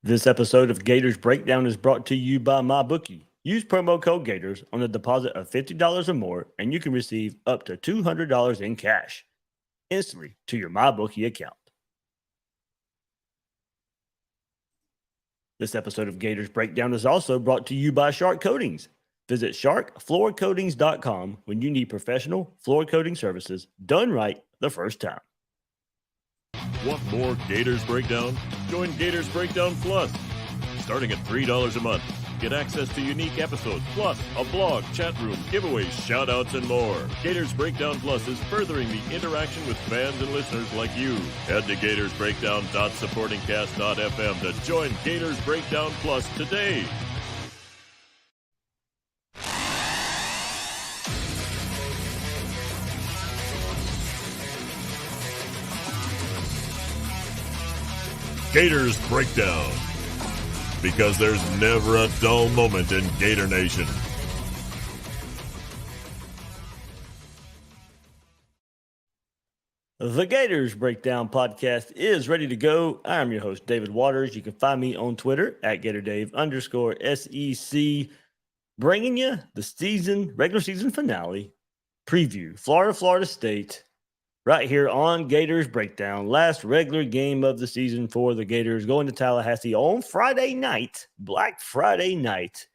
This episode of Gators Breakdown is brought to you by MyBookie. Use promo code Gators on a deposit of $50 or more, and you can receive up to $200 in cash instantly to your MyBookie account. This episode of Gators Breakdown is also brought to you by Shark Coatings. Visit sharkfloorcoatings.com when you need professional floor coating services done right the first time. Want more Gators Breakdown? Join Gators Breakdown Plus. Starting at $3 a month, get access to unique episodes, plus a blog, chat room, giveaways, shoutouts, and more. Gators Breakdown Plus is furthering the interaction with fans and listeners like you. Head to gatorsbreakdown.supportingcast.fm to join Gators Breakdown Plus today. Gators Breakdown, because there's never a dull moment in Gator Nation. The Gators Breakdown podcast is ready to go. I'm your host, David Waters. You can find me on Twitter at GatorDave_SEC, bringing you the regular season finale preview, Florida State, right here on Gators Breakdown. Last regular game of the season for the Gators, going to Tallahassee on Friday night, Black Friday night,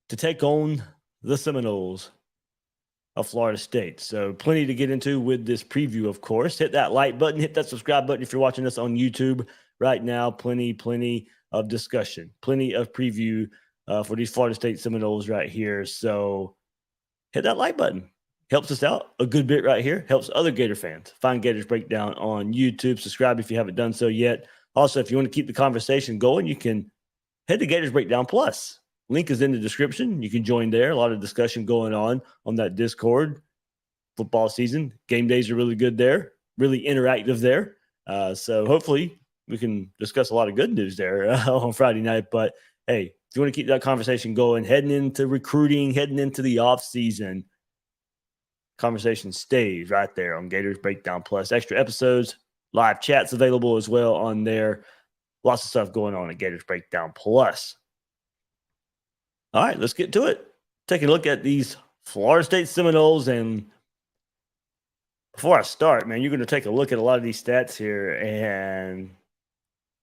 to take on the Seminoles of Florida State. So plenty to get into with this preview, of course. Hit that like button, hit that subscribe button if you're watching us on YouTube right now. Plenty of discussion, plenty of preview for these Florida State Seminoles right here. So hit that like button. Helps us out a good bit right here. Helps other Gator fans find Gators Breakdown on YouTube. Subscribe if you haven't done so yet. Also, if you want to keep the conversation going, you can head to Gators Breakdown Plus. Link is in the description. You can join there. A lot of discussion going on that Discord. Football season. Game days are really good there. Really interactive there. So hopefully we can discuss a lot of good news there on Friday night. But hey, if you want to keep that conversation going, heading into recruiting, heading into the offseason, conversation stays right there on Gators Breakdown Plus. Extra episodes, live chats available as well on there. Lots of stuff going on at Gators Breakdown Plus. All right, let's get to it. Taking a look at these Florida State Seminoles. And before I start, man, you're going to take a look at a lot of these stats here, and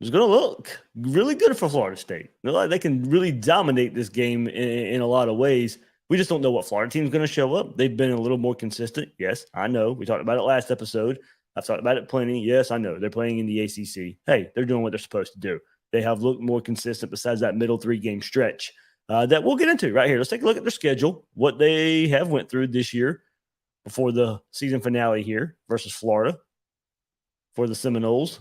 it's going to look really good for Florida State. They can really dominate this game in a lot of ways. We just don't know what Florida team is going to show up. They've been a little more consistent. Yes, I know. We talked about it last episode. I've talked about it plenty. Yes, I know. They're playing in the ACC. Hey, they're doing what they're supposed to do. They have looked more consistent besides that middle three-game stretch that we'll get into right here. Let's take a look at their schedule, what they have went through this year before the season finale here versus Florida for the Seminoles.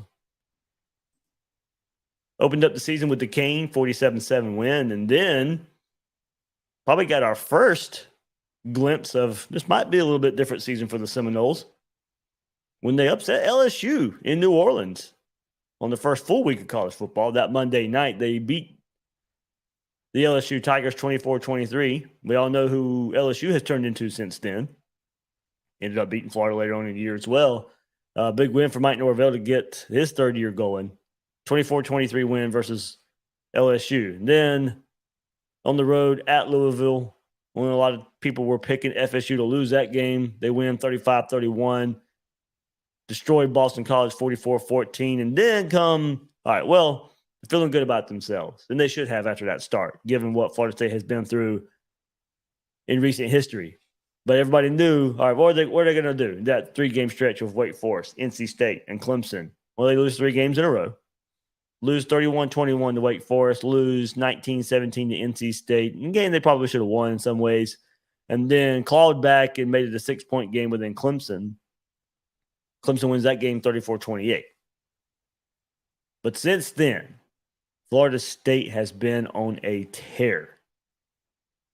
Opened up the season with the Cane 47-7 win, and then probably got our first glimpse of this might be a little bit different season for the Seminoles when they upset LSU in New Orleans on the first full week of college football. That Monday night, they beat the LSU Tigers 24-23. We all know who LSU has turned into since then. Ended up beating Florida later on in the year as well. Big win for Mike Norvell to get his third year going. 24-23 win versus LSU. And then on the road at Louisville, when a lot of people were picking FSU to lose that game, they win 35-31, destroyed Boston College 44-14, and then feeling good about themselves. And they should have after that start, given what Florida State has been through in recent history. But everybody knew, all right, what are they going to do? That three-game stretch of Wake Forest, NC State, and Clemson. Well, they lose 3 games in a row. Lose 31-21 to Wake Forest, lose 19-17 to NC State. A game they probably should have won in some ways. And then clawed back and made it a 6-point game within Clemson. Clemson wins that game 34-28. But since then, Florida State has been on a tear.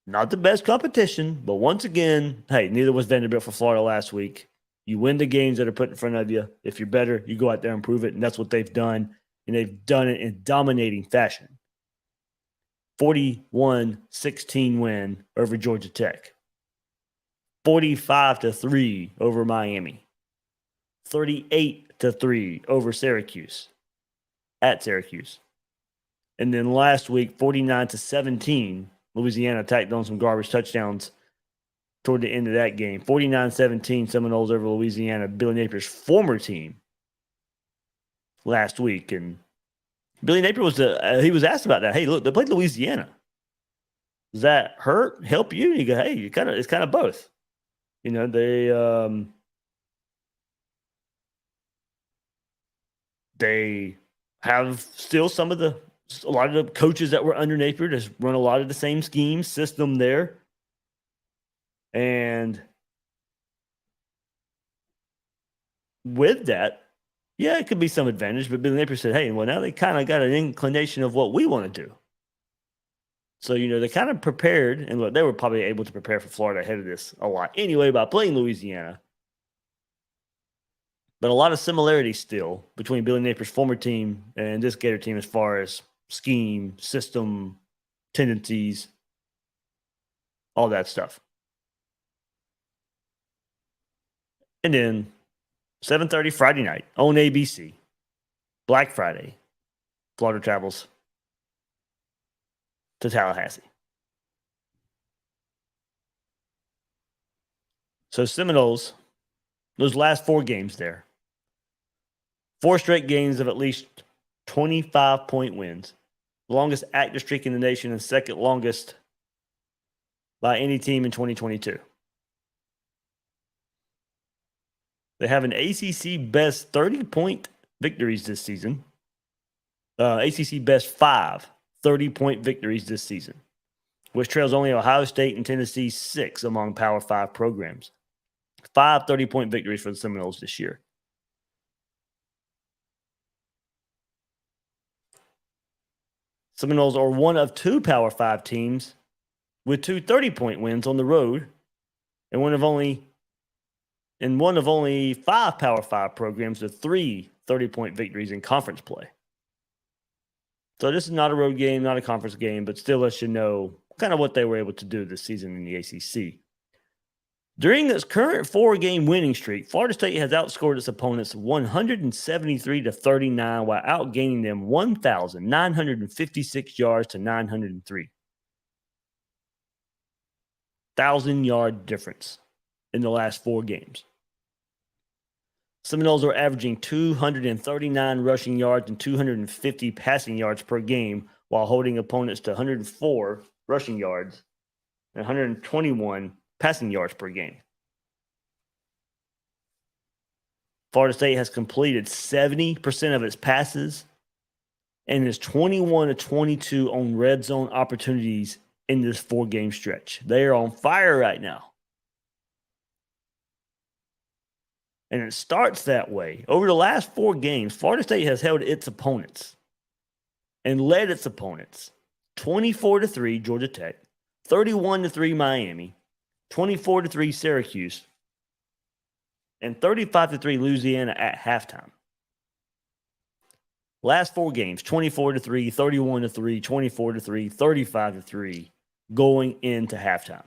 Not the best competition, but once again, hey, neither was Vanderbilt for Florida last week. You win the games that are put in front of you. If you're better, you go out there and prove it, and that's what they've done. And they've done it in dominating fashion. 41-16 win over Georgia Tech. 45-3 over Miami. 38-3 over Syracuse. At Syracuse. And then last week, 49-17, Louisiana tacked on some garbage touchdowns toward the end of that game. 49-17, Seminoles over Louisiana, Billy Napier's former team last week. And Billy Napier he was asked about that. Hey, look, they played Louisiana. Does that hurt, help you? You go, hey, it's kind of both. You know, they have still a lot of the coaches that were under Napier just run a lot of the same schemes, system there. And with that, yeah, it could be some advantage. But Billy Napier said, hey, well, now they kind of got an inclination of what we want to do. So, you know, they kind of prepared, and look, they were probably able to prepare for Florida ahead of this a lot anyway by playing Louisiana. But a lot of similarities still between Billy Napier's former team and this Gator team as far as scheme, system, tendencies, all that stuff. And then 7:30 Friday night on ABC, Black Friday, Florida travels to Tallahassee. So Seminoles, those last 4 games there, 4 straight games of at least 25-point wins. The longest active streak in the nation and second longest by any team in 2022. They have an ACC best 30-point victories this season. ACC best 5 30-point victories this season, which trails only Ohio State and Tennessee 6 among Power 5 programs. 5 30-point victories for the Seminoles this year. Seminoles are one of 2 Power 5 teams with 2 30-point wins on the road, and one of only 5 Power 5 programs with 3 30-point victories in conference play. So this is not a road game, not a conference game, but still lets you know kind of what they were able to do this season in the ACC. During this current 4-game winning streak, Florida State has outscored its opponents 173-39 while outgaining them 1,956 yards to 903. 1,000-yard difference in the last 4 games. Seminoles are averaging 239 rushing yards and 250 passing yards per game while holding opponents to 104 rushing yards and 121 passing yards per game. Florida State has completed 70% of its passes and is 21-22 on red zone opportunities in this 4-game stretch. They are on fire right now. And it starts that way. Over the last 4 games, Florida State has held its opponents and led its opponents 24-3 Georgia Tech, 31-3 Miami, 24-3 Syracuse, and 35-3 Louisiana at halftime. Last 4 games, 24-3, 31-3, 24-3, 35-3 going into halftime.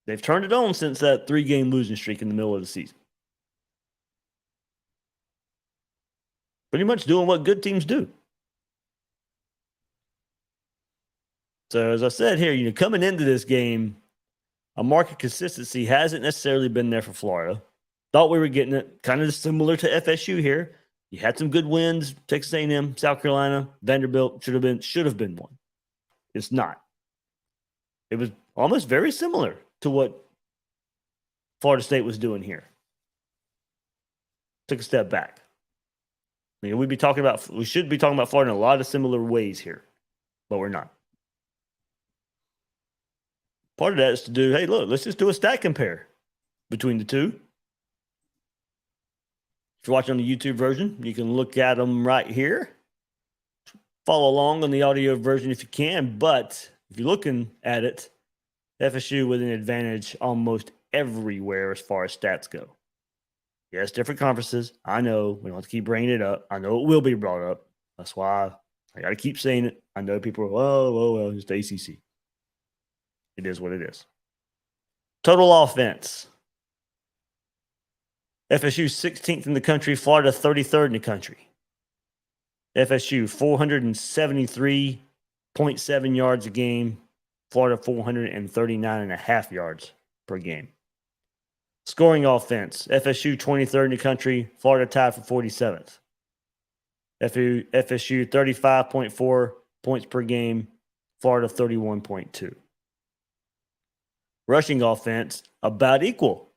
They've turned it on since that 3-game losing streak in the middle of the season. Pretty much doing what good teams do. So as I said here, coming into this game, a market consistency hasn't necessarily been there for Florida. Thought we were getting it kind of similar to FSU here. You had some good wins, Texas A&M, South Carolina, Vanderbilt should have been one. It's not. It was almost very similar to what Florida State was doing here. Took a step back. We should be talking about Florida in a lot of similar ways here, but we're not. Part of that is to do, hey, look, let's just do a stat compare between the two. If you're watching on the YouTube version, you can look at them right here. Follow along on the audio version if you can, but if you're looking at it, FSU with an advantage almost everywhere as far as stats go. Yes, different conferences. I know. We don't have to keep bringing it up. I know it will be brought up. That's why I got to keep saying it. I know people are, well, it's the ACC. It is what it is. Total offense. FSU 16th in the country. Florida 33rd in the country. FSU 473.7 yards a game. Florida 439.5 yards per game. Scoring offense, FSU 23rd in the country, Florida tied for 47th. FSU 35.4 points per game, Florida 31.2. Rushing offense, about equal.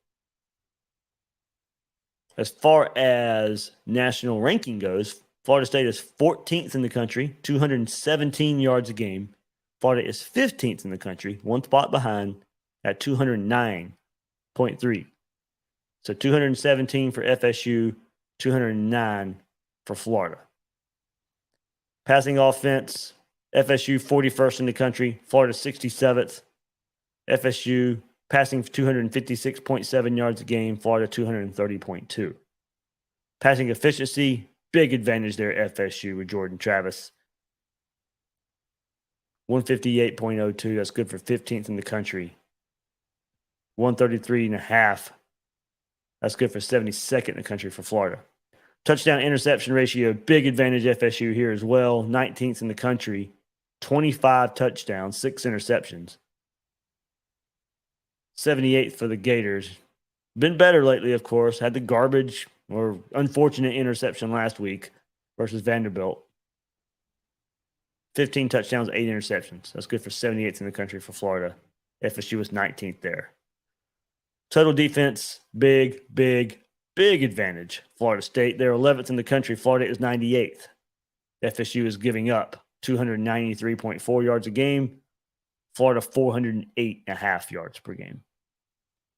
As far as national ranking goes, Florida State is 14th in the country, 217 yards a game. Florida is 15th in the country, one spot behind at 209.3. So 217 for FSU, 209 for Florida. Passing offense, FSU 41st in the country, Florida 67th. FSU passing for 256.7 yards a game, Florida 230.2. Passing efficiency, big advantage there at FSU with Jordan Travis. 158.02, that's good for 15th in the country. 133.5, that's good for 72nd in the country for Florida. Touchdown interception ratio, big advantage FSU here as well. 19th in the country, 25 touchdowns, 6 interceptions. 78th for the Gators. Been better lately, of course. Had the garbage or unfortunate interception last week versus Vanderbilt. 15 touchdowns, 8 interceptions. That's good for 78th in the country for Florida. FSU was 19th there. Total defense, big advantage. Florida State, they're 11th in the country. Florida is 98th. FSU is giving up 293.4 yards a game. Florida 408.5 yards per game.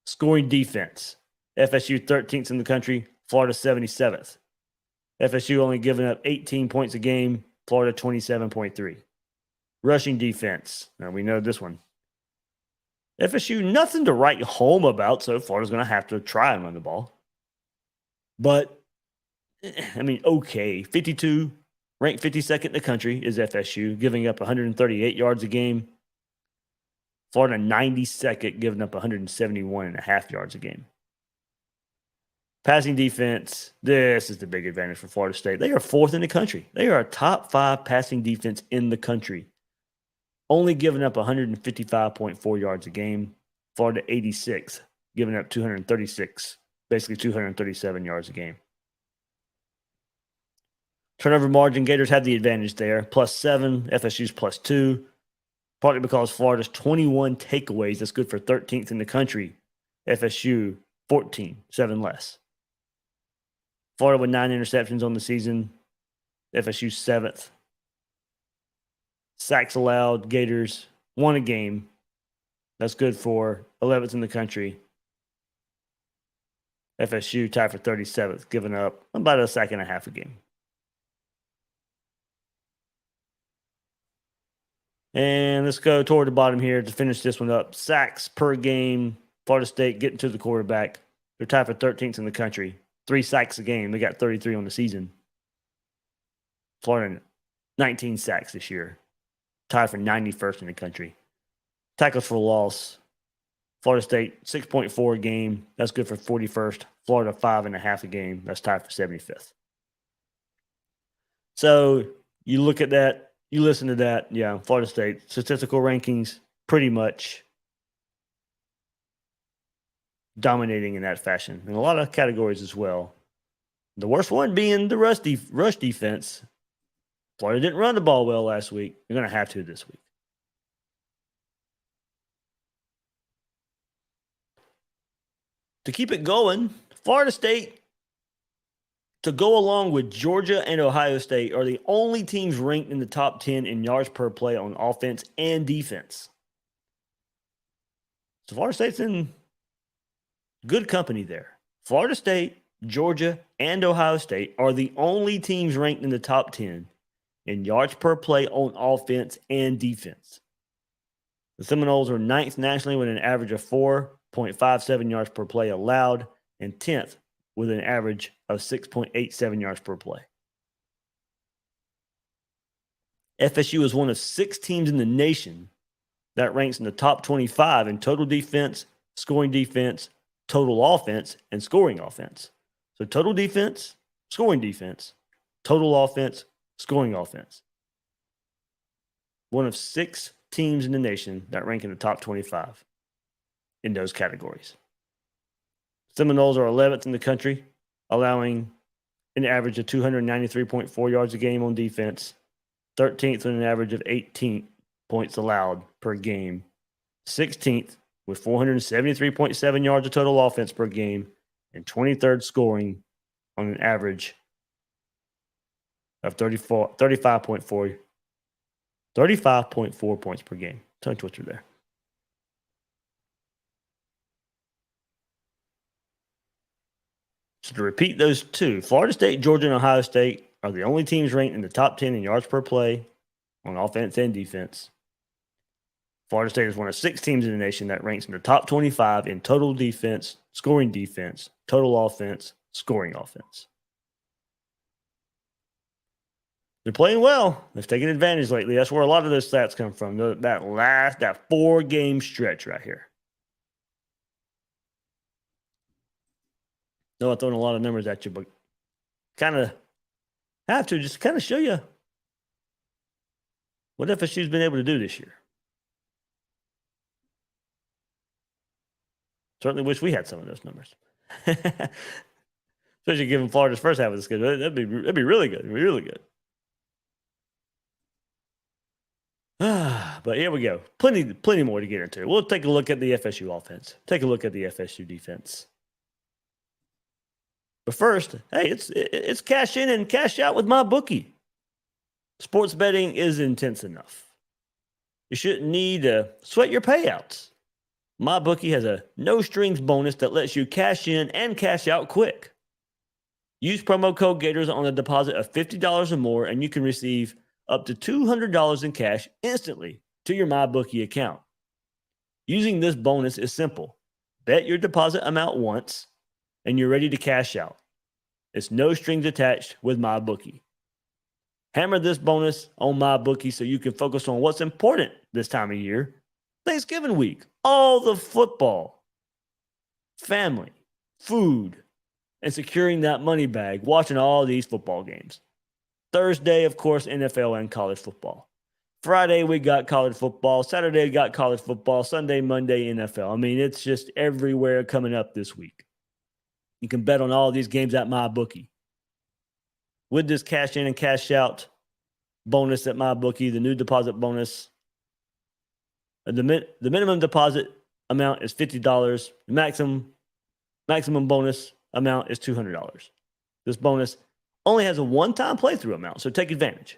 Scoring defense, FSU 13th in the country. Florida 77th. FSU only giving up 18 points a game. Florida 27.3. Rushing defense. Now we know this one. FSU, nothing to write home about, so Florida's going to have to try and run the ball. But, I mean, okay. 52, ranked 52nd in the country is FSU, giving up 138 yards a game. Florida 92nd, giving up 171.5 yards a game. Passing defense, this is the big advantage for Florida State. They are 4th in the country. They are a top 5 passing defense in the country. Only giving up 155.4 yards a game. Florida 86th, giving up 236, basically 237 yards a game. Turnover margin, Gators have the advantage there. +7, FSU's +2. Partly because Florida's 21 takeaways. That's good for 13th in the country. FSU, 14, 7 less. Florida with 9 interceptions on the season. FSU 7th. Sacks allowed, Gators won a game. That's good for 11th in the country. FSU tied for 37th, giving up about a sack and a half a game. And let's go toward the bottom here to finish this one up. Sacks per game. Florida State getting to the quarterback. They're tied for 13th in the country. 3 sacks a game. They got 33 on the season. Florida, 19 sacks this year. Tied for 91st in the country. Tackles for loss. Florida State, 6.4 a game. That's good for 41st. Florida, 5.5 a game. That's tied for 75th. So you look at that. You listen to that. Yeah, Florida State. Statistical rankings, pretty much dominating in that fashion. In a lot of categories as well. The worst one being the rush defense. Florida didn't run the ball well last week. They're going to have to this week. To keep it going, Florida State, to go along with Georgia and Ohio State, are the only teams ranked in the top 10 in yards per play on offense and defense. So Florida State's in good company there. Florida State, Georgia, and Ohio State are the only teams ranked in the top 10 in yards per play on offense and defense. The Seminoles are 9th nationally with an average of 4.57 yards per play allowed and 10th with an average of 6.87 yards per play. FSU is one of 6 teams in the nation that ranks in the top 25 in total defense, scoring defense, total offense, and scoring offense. So total defense, scoring defense, total offense, scoring offense. One of 6 teams in the nation that rank in the top 25 in those categories. Seminoles are 11th in the country, allowing an average of 293.4 yards a game on defense, 13th with an average of 18 points allowed per game, 16th with 473.7 yards of total offense per game, and 23rd scoring on an average of 35.4 points per game. Tongue twister there. So to repeat those two, Florida State, Georgia, and Ohio State are the only teams ranked in the top 10 in yards per play on offense and defense. Florida State is one of 6 teams in the nation that ranks in the top 25 in total defense, scoring defense, total offense, scoring offense. They're playing well. They've taken advantage lately. That's where a lot of those stats come from. That 4-game stretch right here. No, I'm throwing a lot of numbers at you, but kind of have to just kind of show you what FSU's been able to do this year. Certainly wish we had some of those numbers. Especially given Florida's first half of the schedule. That'd be really good. It'd be really good. But here we go. Plenty more to get into. We'll take a look at the FSU offense. Take a look at the FSU defense. But first, hey, it's cash in and cash out with my bookie. Sports betting is intense enough. You shouldn't need to sweat your payouts. My bookie has a no strings bonus that lets you cash in and cash out quick. Use promo code Gators on a deposit of $50 or more, and you can receive up to $200 in cash instantly to your MyBookie account. Using this bonus is simple. Bet your deposit amount once, and you're ready to cash out. It's no strings attached with MyBookie. Hammer this bonus on MyBookie so you can focus on what's important this time of year. Thanksgiving week, all the football, family, food, and securing that money bag, watching all these football games. Thursday, of course, NFL and college football. Friday, we got college football. Saturday, we got college football. Sunday, Monday, NFL. I mean, it's just everywhere coming up this week. You can bet on all these games at MyBookie. With this cash in and cash out bonus at MyBookie, the new deposit bonus, the minimum deposit amount is $50. The maximum bonus amount is $200. This bonus only has a one-time playthrough amount, so take advantage.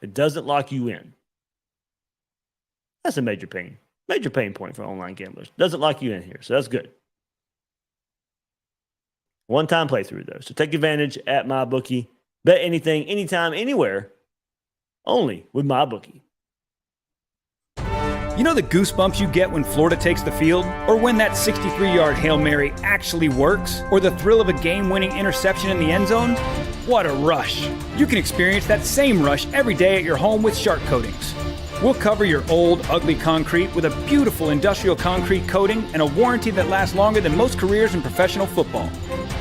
It doesn't lock you in. That's a major pain point for online gamblers. Doesn't lock you in here, so that's good. One-time playthrough, though. So take advantage at MyBookie. Bet anything, anytime, anywhere. Only with MyBookie. You know the goosebumps you get when Florida takes the field? Or when that 63-yard Hail Mary actually works? Or the thrill of a game-winning interception in the end zone? What a rush! You can experience that same rush every day at your home with Shark Coatings. We'll cover your old, ugly concrete with a beautiful industrial concrete coating and a warranty that lasts longer than most careers in professional football.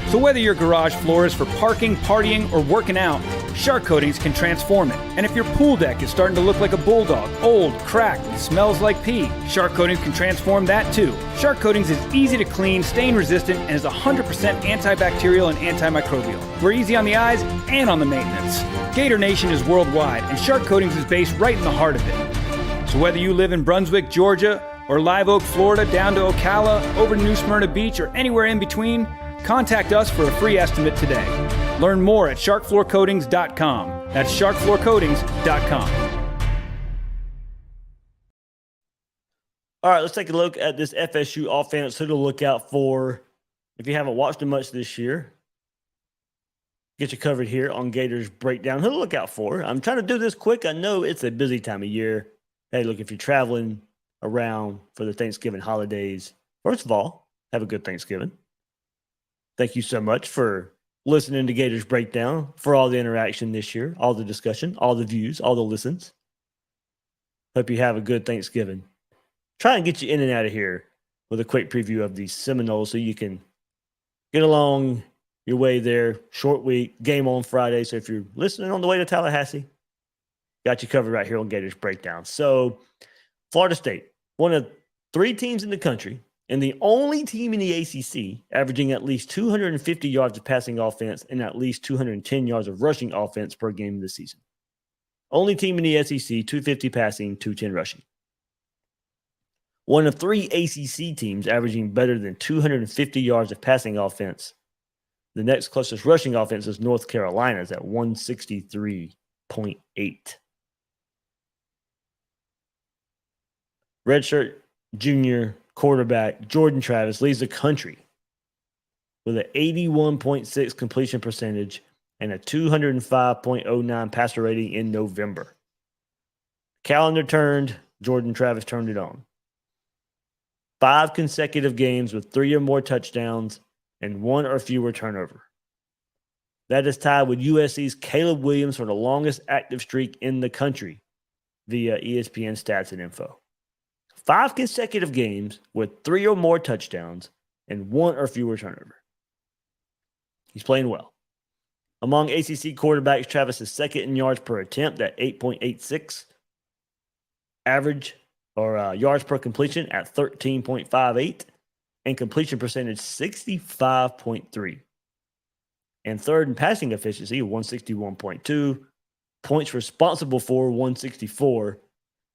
So whether your garage floor is for parking, partying, or working out, Shark Coatings can transform it. And if your pool deck is starting to look like a bulldog, old, cracked, and smells like pee, Shark Coatings can transform that too. Shark Coatings is easy to clean, stain resistant, and is 100% antibacterial and antimicrobial. We're easy on the eyes and on the maintenance. Gator Nation is worldwide, and Shark Coatings is based right in the heart of it. So whether you live in Brunswick, Georgia, or Live Oak, Florida, down to Ocala, over to New Smyrna Beach, or anywhere in between, contact us for a free estimate today. Learn more at sharkfloorcoatings.com. That's sharkfloorcoatings.com. All right, let's take a look at this FSU offense. Who to look out for if you haven't watched them much this year. Get you covered here on Gators Breakdown. Who to look out for. I'm trying to do this quick. I know it's a busy time of year. Hey, look, if you're traveling around for the Thanksgiving holidays, first of all, have a good Thanksgiving. Thank you so much for listening to Gators Breakdown, for all the interaction this year, all the discussion, all the views, all the listens. Hope you have a good Thanksgiving. Try and get you in and out of here with a quick preview of the Seminoles so you can get along your way there. Short week, game on Friday. So if you're listening on the way to Tallahassee, got you covered right here on Gators Breakdown. So Florida State, one of 3 teams in the country and the only team in the ACC averaging at least 250 yards of passing offense and at least 210 yards of rushing offense per game this season. Only team in the SEC, 250 passing, 210 rushing. One of 3 ACC teams averaging better than 250 yards of passing offense. The next closest rushing offense is North Carolina's at 163.8. Redshirt junior quarterback Jordan Travis leads the country with an 81.6 completion percentage and a 205.09 passer rating in November. Calendar turned, Jordan Travis turned it on. 5 consecutive games with 3 or more touchdowns and 1 or fewer turnover. That is tied with USC's Caleb Williams for the longest active streak in the country via ESPN Stats and Info. 5 consecutive games with 3 or more touchdowns and 1 or fewer turnover. He's playing well. Among ACC quarterbacks, Travis is second in yards per attempt at 8.86. Average or yards per completion at 13.58. And completion percentage 65.3. And third in passing efficiency, 161.2. Points responsible for, 164.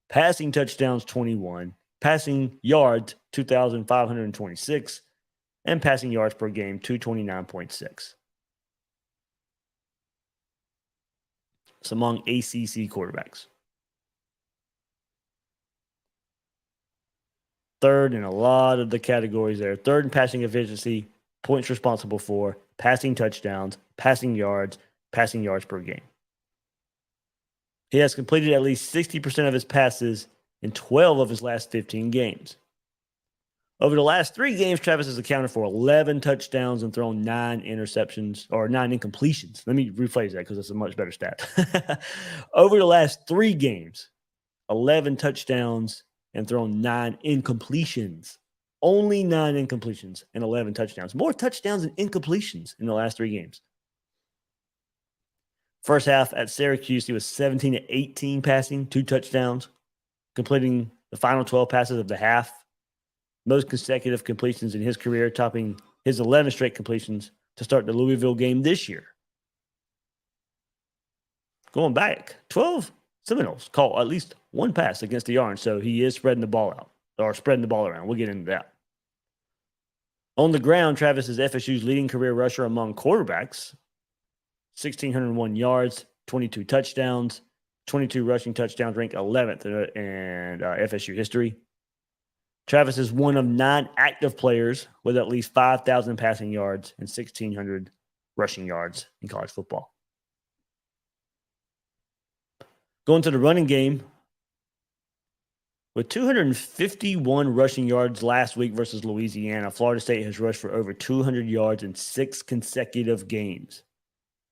Passing touchdowns, 21. Passing yards, 2,526. And passing yards per game, 229.6. It's among ACC quarterbacks. Third in a lot of the categories there. Third in passing efficiency, points responsible for, passing touchdowns, passing yards per game. He has completed at least 60% of his passes in 12 of his last 15 games. Over the last 3 games, Travis has accounted for 11 touchdowns and thrown 9 interceptions or 9 incompletions. Let me rephrase that because it's a much better stat. Over the last 3 games, 11 touchdowns and thrown 9 incompletions. Only 9 incompletions and 11 touchdowns. More touchdowns and incompletions in the last 3 games. First half at Syracuse, he was 17-18 passing, 2 touchdowns, completing the final 12 passes of the half. Most consecutive completions in his career, topping his 11 straight completions to start the Louisville game this year. Going back, 12 Seminoles caught at least 1 pass against the Orange, so he is spreading the ball out, or spreading the ball around. We'll get into that. On the ground, Travis is FSU's leading career rusher among quarterbacks. 1,601 yards, 22 touchdowns, 22 rushing touchdowns, ranked 11th in FSU history. Travis is one of 9 active players with at least 5,000 passing yards and 1,600 rushing yards in college football. Going to the running game, with 251 rushing yards last week versus Louisiana, Florida State has rushed for over 200 yards in 6 consecutive games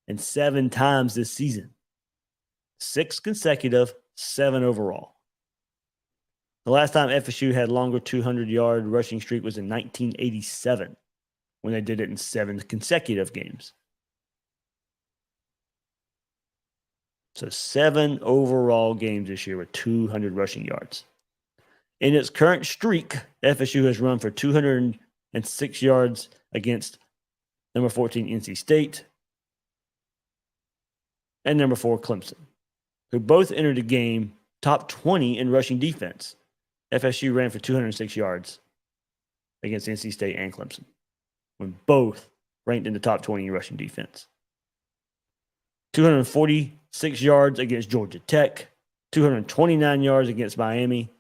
and 7 times this season. 6 consecutive, 7 overall. The last time FSU had longer 200-yard rushing streak was in 1987 when they did it in 7 consecutive games. So 7 overall games this year with 200 rushing yards. In its current streak, FSU has run for 206 yards against number 14 NC State and number 4 Clemson, who both entered the game top 20 in rushing defense. FSU ran for 206 yards against NC State and Clemson, when both ranked in the top 20 in rushing defense. 246 yards against Georgia Tech, 229 yards against Miami,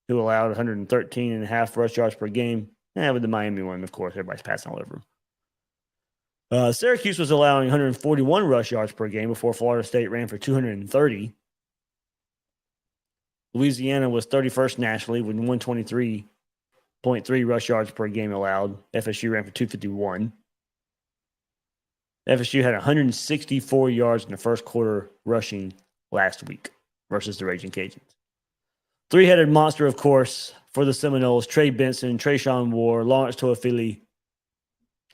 who allowed 113.5 rush yards per game. And with the Miami one, of course, everybody's passing all over them. Syracuse was allowing 141 rush yards per game before Florida State ran for 230. Louisiana was 31st nationally with 123.3 rush yards per game allowed. FSU ran for 251. FSU had 164 yards in the first quarter rushing last week versus the Raging Cajuns. 3-headed monster, of course, for the Seminoles: Trey Benson, Trayshawn Ward, Lawrence Toafili,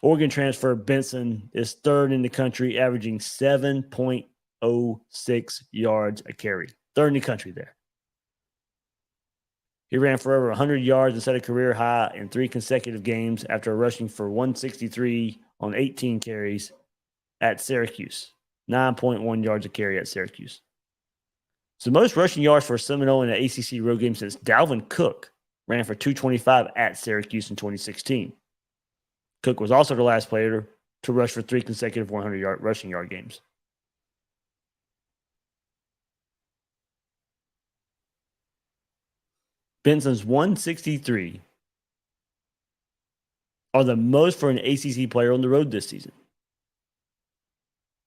Oregon transfer Benson is third in the country, averaging 7.06 yards a carry. Third in the country there. He ran for over 100 yards and set a career high in 3 consecutive games after rushing for 163 on 18 carries at Syracuse. 9.1 yards a carry at Syracuse. It's the most rushing yards for a Seminole in an ACC road game since Dalvin Cook ran for 225 at Syracuse in 2016. Cook was also the last player to rush for 3 consecutive 100-yard rushing yard games. Benson's 163 are the most for an ACC player on the road this season.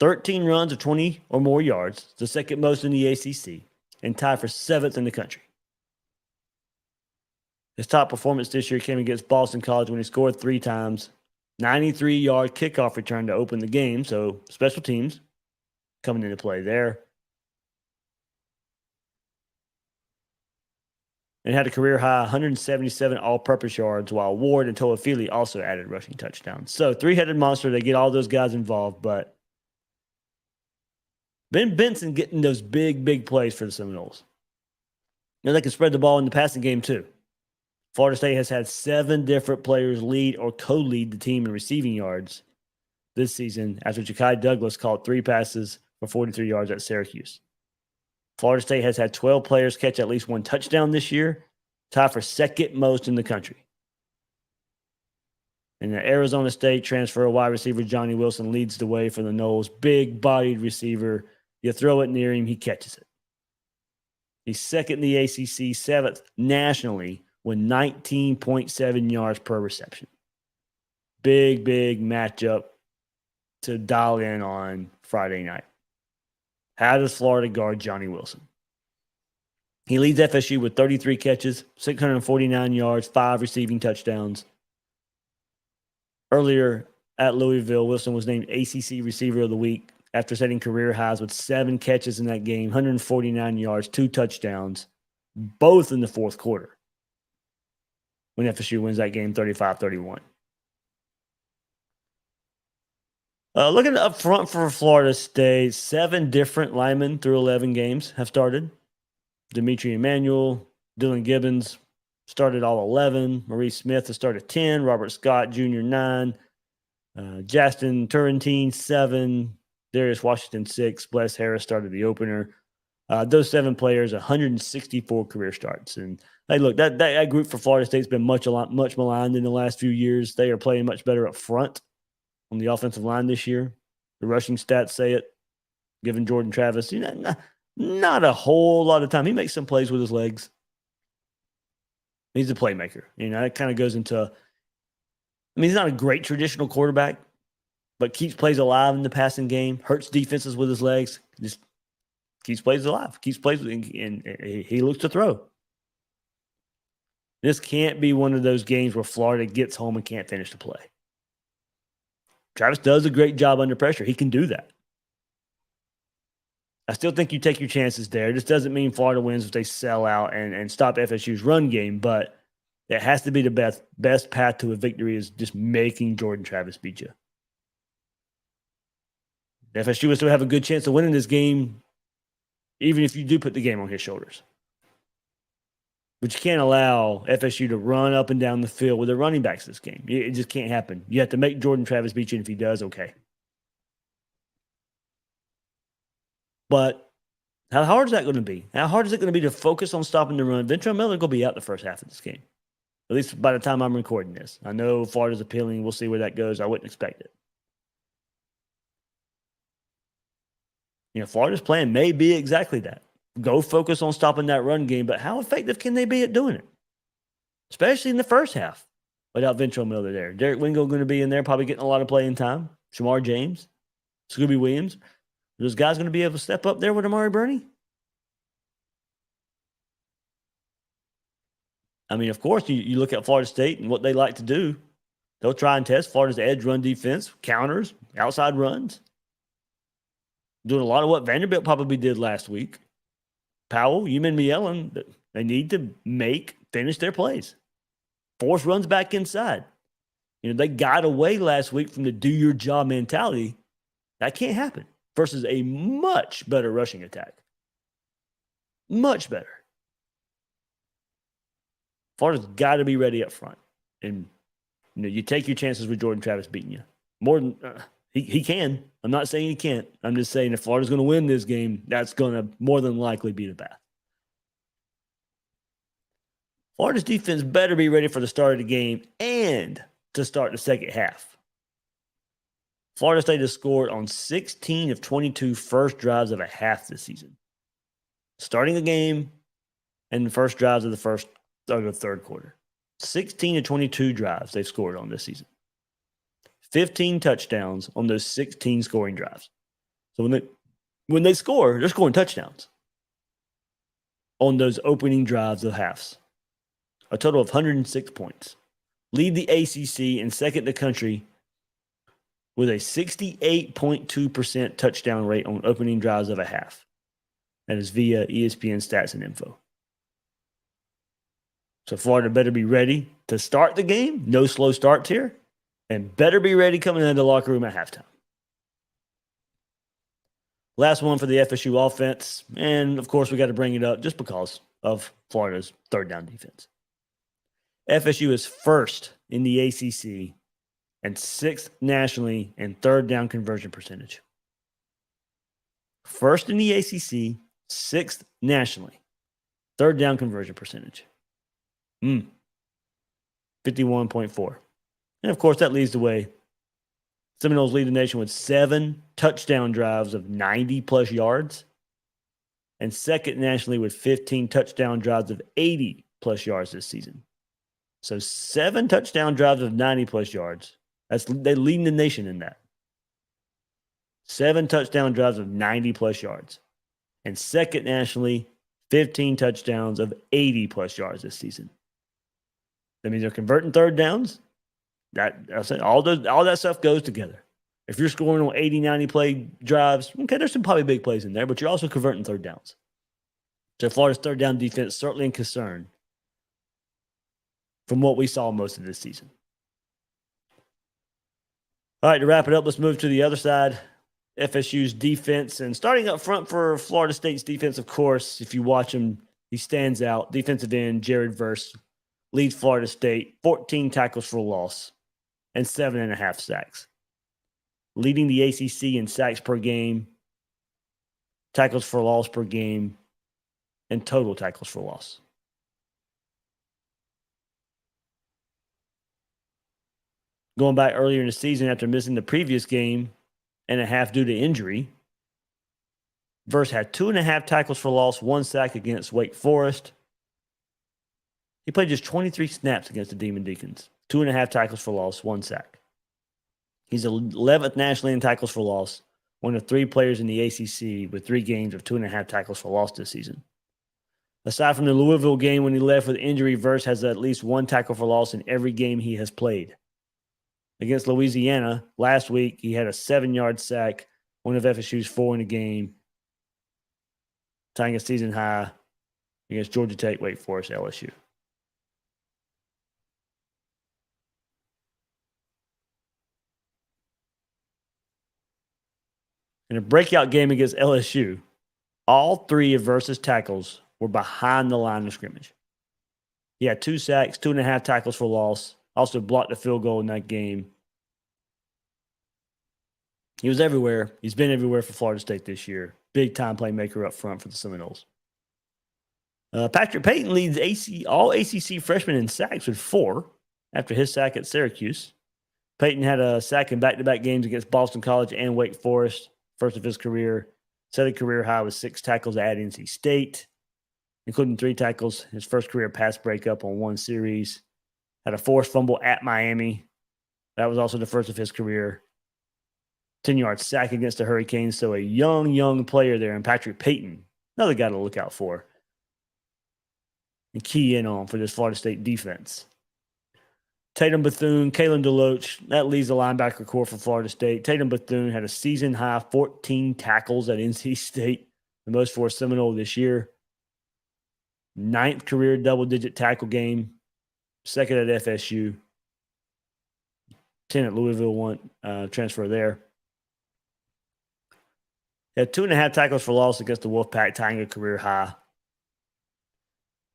13 runs of 20 or more yards, the second most in the ACC, and tied for 7th in the country. His top performance this year came against Boston College when he scored 3 times, 93-yard kickoff return to open the game, so special teams coming into play there. And had a career-high 177 all-purpose yards, while Ward and Toafili also added rushing touchdowns. So, three-headed monster. They get all those guys involved, but Ben Benson getting those big plays for the Seminoles. They can spread the ball in the passing game, too. Florida State has had 7 different players lead or co-lead the team in receiving yards this season after Ja'Kai Douglas caught 3 passes for 43 yards at Syracuse. Florida State has had 12 players catch at least 1 touchdown this year, tied for second most in the country. And the Arizona State transfer wide receiver Johnny Wilson leads the way for the Noles. Big-bodied receiver. You throw it near him, he catches it. He's second in the ACC, 7th nationally with 19.7 yards per reception. Big matchup to dial in on Friday night. How does Florida guard Johnny Wilson? He leads FSU with 33 catches, 649 yards, 5 receiving touchdowns. Earlier at Louisville, Wilson was named ACC Receiver of the Week after setting career highs with 7 catches in that game, 149 yards, 2 touchdowns, both in the fourth quarter when FSU wins that game 35-31. Looking up front for Florida State, 7 different linemen through 11 games have started. Dimitri Emmanuel, Dylan Gibbons started all 11. Maurice Smith has started 10. Robert Scott Jr., 9. Justin Turrentine, 7. Darius Washington, 6. Bless Harris started the opener. Those 7 players, 164 career starts. And hey, look, that group for Florida State's been much maligned in the last few years. They are playing much better up front on the offensive line this year. The rushing stats say it. Given Jordan Travis, not a whole lot of time. He makes some plays with his legs. He's a playmaker. That kind of goes into, he's not a great traditional quarterback, but keeps plays alive in the passing game, hurts defenses with his legs, just keeps plays alive, and he looks to throw. This can't be one of those games where Florida gets home and can't finish the play. Travis does a great job under pressure. He can do that. I still think you take your chances there. This doesn't mean Florida wins if they sell out and stop FSU's run game, but it has to be the best path to a victory is just making Jordan Travis beat you. FSU will still have a good chance of winning this game, even if you do put the game on his shoulders. But you can't allow FSU to run up and down the field with their running backs this game. It just can't happen. You have to make Jordan Travis beat you, and if he does, okay. But how hard is that going to be? How hard is it going to be to focus on stopping the run? Ventrell Miller going to be out the first half of this game, at least by the time I'm recording this. I know Florida's appealing. We'll see where that goes. I wouldn't expect it. Florida's plan may be exactly that. Go focus on stopping that run game, but how effective can they be at doing it? Especially in the first half without Ventrell Miller there. Derek Wingo going to be in there, probably getting a lot of playing time. Shamar James, Scooby Williams. Are those guys going to be able to step up there with Amari Burney? Of course, you look at Florida State and what they like to do. They'll try and test Florida's edge run defense, counters, outside runs. Doing a lot of what Vanderbilt probably did last week. Powell, Uman Mielen, they need to finish their plays. Force runs back inside. They got away last week from the do your job mentality. That can't happen versus a much better rushing attack. Much better. Florida's got to be ready up front. And you take your chances with Jordan Travis beating you. More than he can. I'm not saying he can't. I'm just saying if Florida's going to win this game, that's going to more than likely be the path. Florida's defense better be ready for the start of the game and to start the second half. Florida State has scored on 16 of 22 first drives of a half this season. Starting a game and the first drives of the third quarter. 16 of 22 drives they've scored on this season. 15 touchdowns on those 16 scoring drives. So when they score, they're scoring touchdowns on those opening drives of halves. A total of 106 points. Lead the ACC and second the country with a 68.2% touchdown rate on opening drives of a half. That is via ESPN Stats and Info. So Florida better be ready to start the game. No slow starts here. And better be ready coming into the locker room at halftime. Last one for the FSU offense. And, of course, we got to bring it up just because of Florida's third down defense. FSU is first in the ACC and sixth nationally in third down conversion percentage. First in the ACC, sixth nationally. Third down conversion percentage. 51.4. And, of course, that leads the way. Seminoles lead the nation with 7 touchdown drives of 90-plus yards. And second nationally with 15 touchdown drives of 80-plus yards this season. So 7 touchdown drives of 90-plus yards. They lead the nation in that. 7 touchdown drives of 90-plus yards. And second nationally, 15 touchdowns of 80-plus yards this season. That means they're converting third downs. All that stuff goes together. If you're scoring on 80, 90 play drives, okay, there's some probably big plays in there, but you're also converting third downs. So Florida's third down defense certainly in concern from what we saw most of this season. All right, to wrap it up, let's move to the other side. FSU's defense. And starting up front for Florida State's defense, of course, if you watch him, he stands out. Defensive end, Jared Verse, leads Florida State, 14 tackles for loss and 7.5 sacks. Leading the ACC in sacks per game, tackles for loss per game, and total tackles for loss. Going back earlier in the season after missing the previous game and a half due to injury, Verse had 2.5 tackles for loss, 1 sack against Wake Forest. He played just 23 snaps against the Demon Deacons. 2.5 tackles for loss, 1 sack. He's 11th nationally in tackles for loss, one of 3 players in the ACC with 3 games of 2.5 tackles for loss this season. Aside from the Louisville game when he left with injury, Verse has at least 1 tackle for loss in every game he has played. Against Louisiana, last week, he had a 7-yard sack, one of FSU's 4 in the game, tying a season high against Georgia Tech, Wake Forest, LSU. In a breakout game against LSU, all 3 of Verse's tackles were behind the line of scrimmage. He had 2 sacks, 2.5 tackles for loss, also blocked a field goal in that game. He was everywhere. He's been everywhere for Florida State this year. Big-time playmaker up front for the Seminoles. Patrick Payton leads all ACC freshmen in sacks with 4 after his sack at Syracuse. Payton had a sack in back-to-back games against Boston College and Wake Forest, first of his career. Set a career high with 6 tackles at NC State, including 3 tackles, his first career pass breakup on 1 series. Had a forced fumble at Miami. That was also the first of his career. 10-yard sack against the Hurricanes. So a young player there in Patrick Payton. Another guy to look out for and key in on for this Florida State defense. Tatum Bethune, Kalen DeLoach, that leads the linebacker core for Florida State. Tatum Bethune had a season-high 14 tackles at NC State, the most for a Seminole this year. 9th career double-digit tackle game, 2nd at FSU. 10 at Louisville, one transfer there. He had 2.5 tackles for loss against the Wolfpack, tying a career high.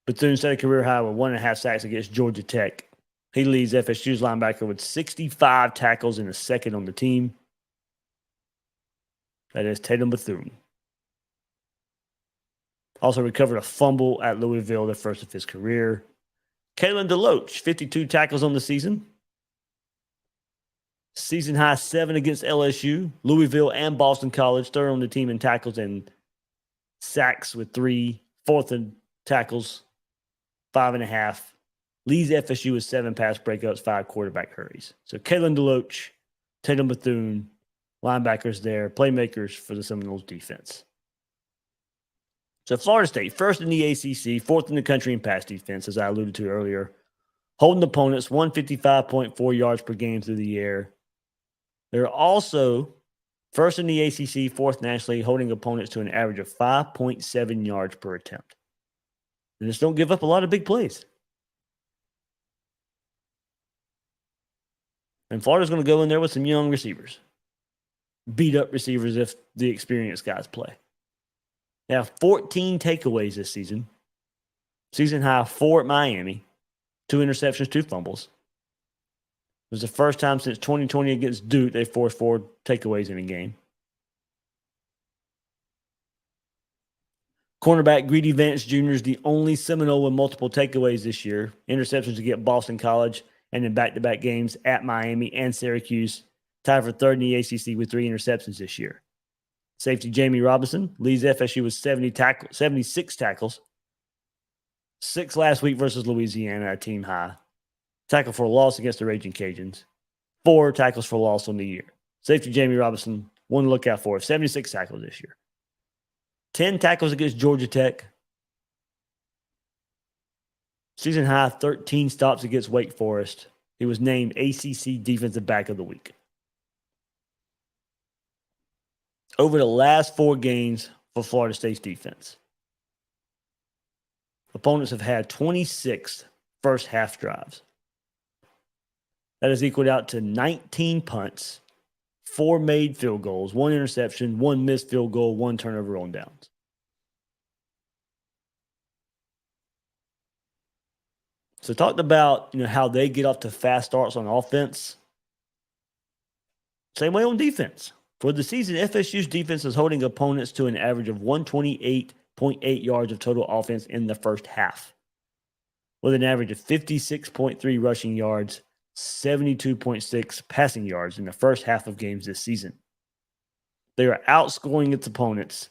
Bethune set a career high with 1.5 sacks against Georgia Tech. He leads FSU's linebacker with 65 tackles and a second on the team. That is Tatum Bethune. Also recovered a fumble at Louisville, the first of his career. Kalen DeLoach, 52 tackles on the season. Season high 7 against LSU, Louisville, and Boston College. Third on the team in tackles and sacks with 3. Fourth in tackles, 5.5. Leads FSU with 7 pass breakups, 5 quarterback hurries. So Kalen DeLoach, Tatum Bethune, linebackers there, playmakers for the Seminoles defense. So Florida State, first in the ACC, fourth in the country in pass defense, as I alluded to earlier. Holding opponents 155.4 yards per game through the air. They're also first in the ACC, fourth nationally, holding opponents to an average of 5.7 yards per attempt. They just don't give up a lot of big plays. And Florida's going to go in there with some young receivers. Beat up receivers if the experienced guys play. They have 14 takeaways this season. Season high 4 at Miami. 2 interceptions, 2 fumbles. It was the first time since 2020 against Duke they forced 4 takeaways in a game. Cornerback Greedy Vance Jr. is the only Seminole with multiple takeaways this year. Interceptions against Boston College and in back-to-back games at Miami and Syracuse. Tied for third in the ACC with 3 interceptions this year. Safety Jamie Robinson leads FSU with 76 tackles. 6 last week versus Louisiana, a team high. Tackle for a loss against the Raging Cajuns. 4 tackles for loss on the year. Safety Jamie Robinson, one to look out for. 76 tackles this year. 10 tackles against Georgia Tech. Season high 13 stops against Wake Forest. He was named ACC Defensive Back of the Week. Over the last 4 games for Florida State's defense, opponents have had 26 first half drives. That is equaled out to 19 punts, 4 made field goals, 1 interception, 1 missed field goal, 1 turnover on downs. So talked about how they get off to fast starts on offense. Same way on defense. For the season, FSU's defense is holding opponents to an average of 128.8 yards of total offense in the first half, with an average of 56.3 rushing yards, 72.6 passing yards in the first half of games this season. They are outscoring its opponents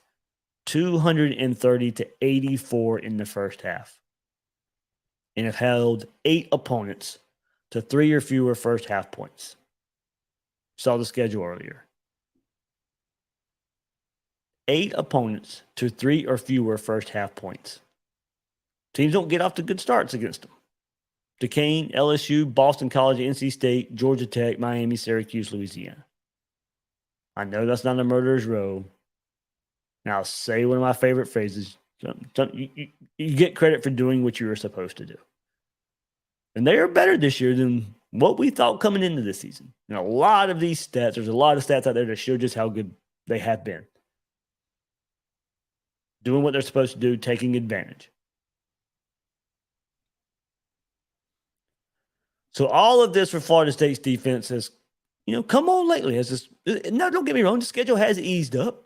230 to 84 in the first half, and have held 8 opponents to 3 or fewer first half points. Saw the schedule earlier. 8 opponents to 3 or fewer first half points. Teams don't get off to good starts against them. Duquesne, LSU, Boston College, NC State, Georgia Tech, Miami, Syracuse, Louisiana. I know that's not a murderer's row. Now, I'll say one of my favorite phrases. You get credit for doing what you were supposed to do. And they are better this year than what we thought coming into this season. And a lot of these stats, there's a lot of stats out there that show just how good they have been. Doing what they're supposed to do, taking advantage. So all of this for Florida State's defense has, come on lately. Now, don't get me wrong, the schedule has eased up.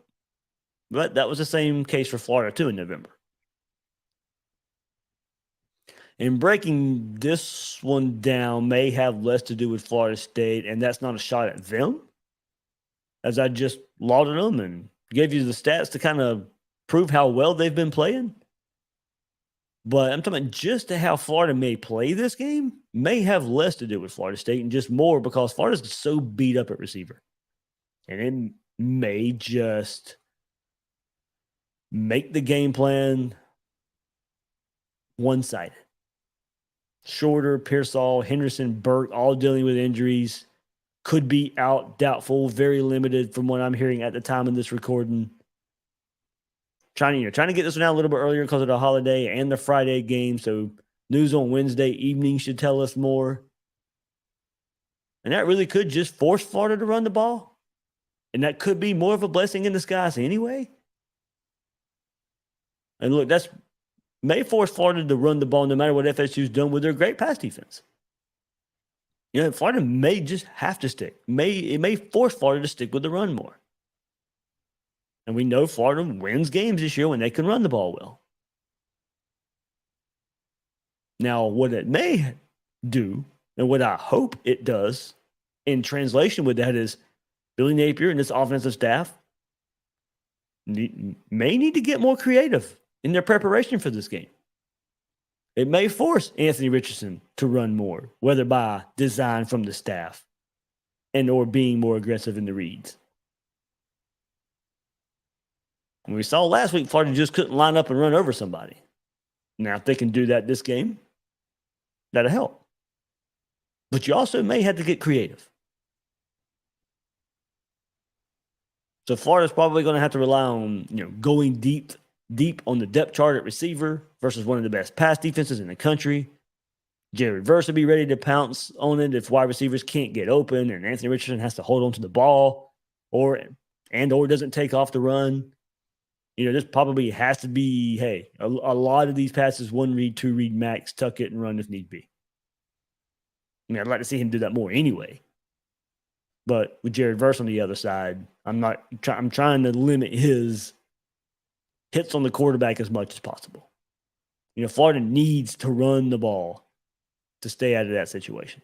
But that was the same case for Florida, too, in November. And breaking this one down may have less to do with Florida State, and that's not a shot at them, as I just lauded them and gave you the stats to kind of prove how well they've been playing. But I'm talking about just how Florida may play this game may have less to do with Florida State and just more because Florida's so beat up at receiver. And it may just make the game plan one-sided. Shorter, Pearsall, Henderson, Burke, all dealing with injuries. Could be out, doubtful, very limited from what I'm hearing at the time of this recording. Trying to get this one out a little bit earlier because of the holiday and the Friday game. So news on Wednesday evening should tell us more. And that really could just force Florida to run the ball. And that could be more of a blessing in disguise anyway. And look, that's may force Florida to run the ball no matter what FSU's done with their great pass defense. Florida may just have to stick. It may force Florida to stick with the run more. And we know Florida wins games this year when they can run the ball well. Now, what it may do, and what I hope it does in translation with that, is Billy Napier and this offensive staff may need to get more creative in their preparation for this game. It may force Anthony Richardson to run more, whether by design from the staff and or being more aggressive in the reads. And we saw last week, Florida just couldn't line up and run over somebody. Now, if they can do that this game, that'll help. But you also may have to get creative. So Florida's probably going to have to rely on, going deep on the depth chart at receiver versus one of the best pass defenses in the country. Jared Verse will be ready to pounce on it if wide receivers can't get open and Anthony Richardson has to hold on to the ball or doesn't take off the run. This probably has to be, a lot of these passes, 1 read, 2 read max, tuck it and run if need be. I'd like to see him do that more anyway. But with Jared Verse on the other side, I'm trying to limit his hits on the quarterback as much as possible. Florida needs to run the ball to stay out of that situation.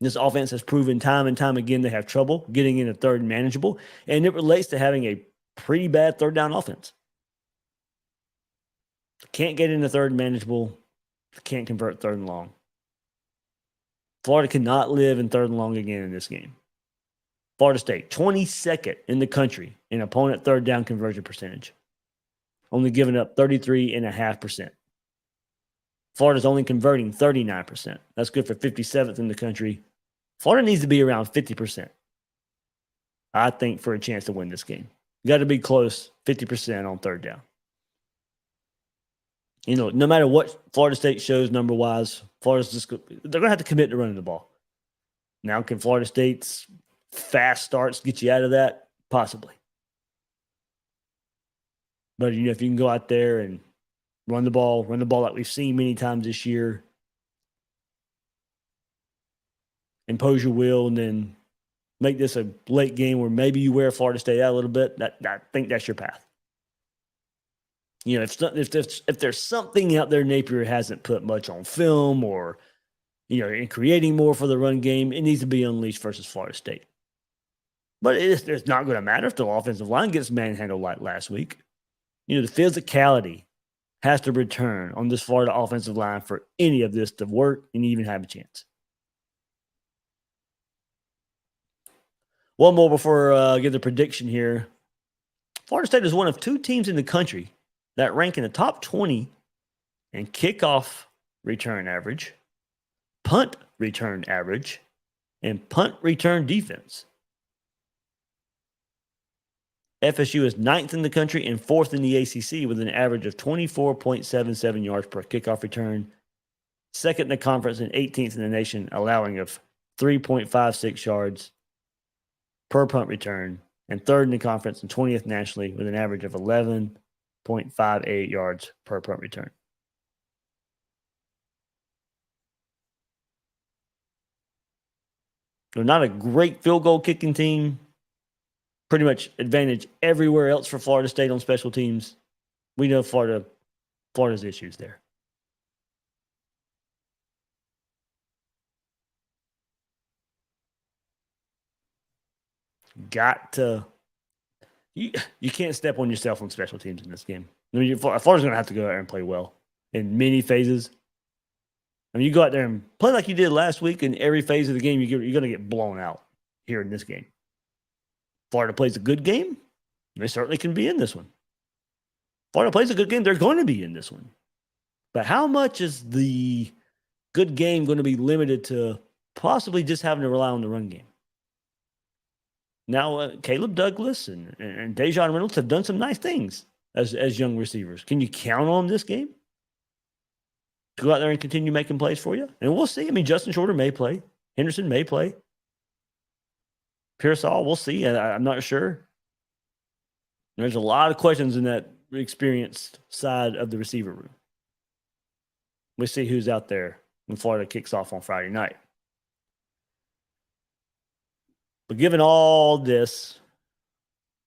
This offense has proven time and time again they have trouble getting into third and manageable, and it relates to having a pretty bad third down offense. Can't get into third and manageable, can't convert third and long. Florida cannot live in third and long again in this game. Florida State, 22nd in the country in opponent third down conversion percentage. Only giving up 33.5%. Florida's only converting 39%. That's good for 57th in the country. Florida needs to be around 50%, I think, for a chance to win this game. You got to be close, 50% on third down. No matter what Florida State shows number-wise, they're going to have to commit to running the ball. Now, can Florida State's fast starts get you out of that? Possibly. But, if you can go out there and run the ball like we've seen many times this year, impose your will, and then make this a late game where maybe you wear Florida State out a little bit, I think that's your path. If there's something out there Napier hasn't put much on film or, in creating more for the run game, it needs to be unleashed versus Florida State. But it's not going to matter if the offensive line gets manhandled like last week. The physicality has to return on this Florida offensive line for any of this to work and even have a chance. One more before I give the prediction here. Florida State is one of 2 teams in the country that rank in the top 20 in kickoff return average, punt return average, and punt return defense. FSU is 9th in the country and 4th in the ACC with an average of 24.77 yards per kickoff return, 2nd in the conference and 18th in the nation, allowing of 3.56 yards per punt return, and 3rd in the conference and 20th nationally with an average of 11.58 yards per punt return. They're not a great field goal kicking team. Pretty much advantage everywhere else for Florida State on special teams. We know Florida's issues there. You can't step on yourself on special teams in this game. Florida's going to have to go out there and play well in many phases. You go out there and play like you did last week in every phase of the game, you're going to get blown out here in this game. Florida plays a good game, they certainly can be in this one. Florida plays a good game, they're going to be in this one. But how much is the good game going to be limited to possibly just having to rely on the run game? Now, Caleb Douglas and Dejon Reynolds have done some nice things as young receivers. Can you count on this game to go out there and continue making plays for you? And we'll see. Justin Shorter may play. Henderson may play. Pearsall, we'll see. I'm not sure. There's a lot of questions in that experienced side of the receiver room. We'll see who's out there when Florida kicks off on Friday night. But given all this,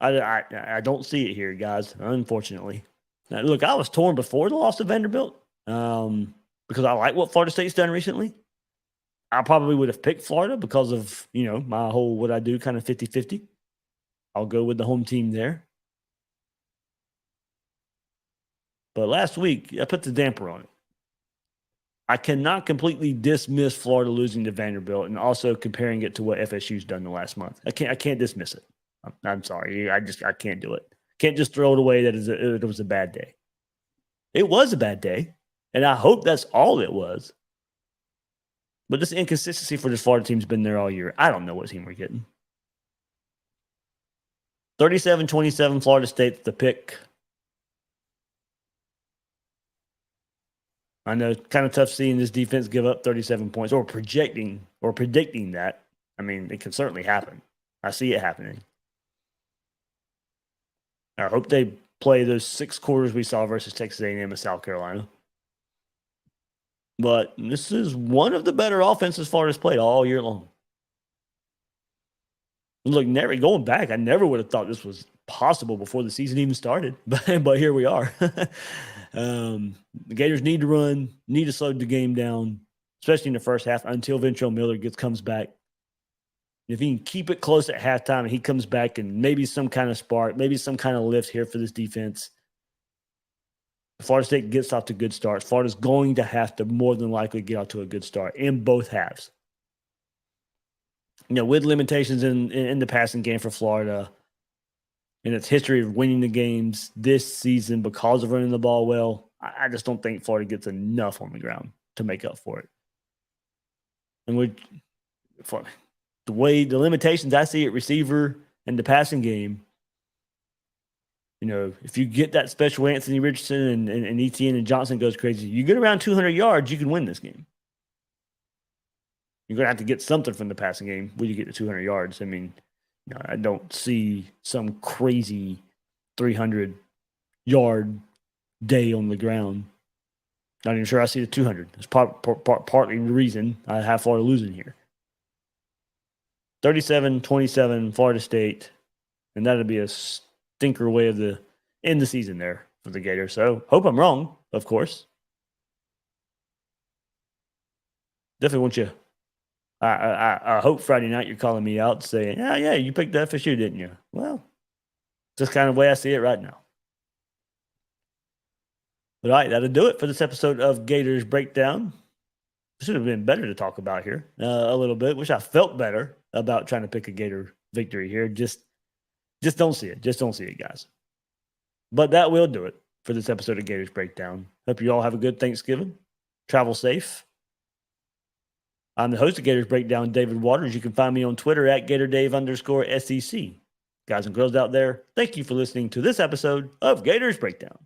I don't see it here, guys, unfortunately. Now, look, I was torn before the loss to Vanderbilt because I like what Florida State's done recently. I probably would have picked Florida because of, my whole what I do kind of 50-50. I'll go with the home team there. But last week, I put the damper on it. I cannot completely dismiss Florida losing to Vanderbilt and also comparing it to what FSU's done the last month. I can't dismiss it. I'm sorry. I can't do it. Can't just throw it away that it was a bad day. It was a bad day, and I hope that's all it was. But this inconsistency for this Florida team's been there all year. I don't know what team we're getting. 37-27 Florida State's the pick. I know it's kind of tough seeing this defense give up 37 points or predicting that. I mean, it can certainly happen. I see it happening. I hope they play those 6 quarters we saw versus Texas A&M and South Carolina. But this is one of the better offenses Florida's played all year long. Look, going back, I never would have thought this was possible before the season even started. But here we are. The Gators need to run, need to slow the game down, especially in the first half until Ventrell Miller comes back. If he can keep it close at halftime and he comes back and maybe some kind of spark, maybe some kind of lift here for this defense, Florida State gets off to good starts. Florida's going to have to more than likely get off to a good start in both halves. With limitations in the passing game for Florida, in its history of winning the games this season because of running the ball well, I just don't think Florida gets enough on the ground to make up for it. And the limitations I see at receiver and the passing game, if you get that special Anthony Richardson and Etienne and Johnson goes crazy, you get around 200 yards, you can win this game. You're going to have to get something from the passing game when you get to 200 yards. I mean, I don't see some crazy 300-yard day on the ground. Not even sure I see the 200. That's partly the reason I have Florida losing here. 37-27 Florida State, and that'll be a stinker way of the end the season there for the Gators. So hope I'm wrong, of course. Definitely want you. I hope Friday night you're calling me out saying, yeah, you picked FSU, didn't you? Well, just kind of the way I see it right now. But all right, that'll do it for this episode of Gators Breakdown. Should have been better to talk about here a little bit. Wish I felt better about trying to pick a Gator victory here. Just don't see it. Just don't see it, guys. But that will do it for this episode of Gators Breakdown. Hope you all have a good Thanksgiving. Travel safe. I'm the host of Gators Breakdown, David Waters. You can find me on Twitter at GatorDave_SEC. Guys and girls out there, thank you for listening to this episode of Gators Breakdown.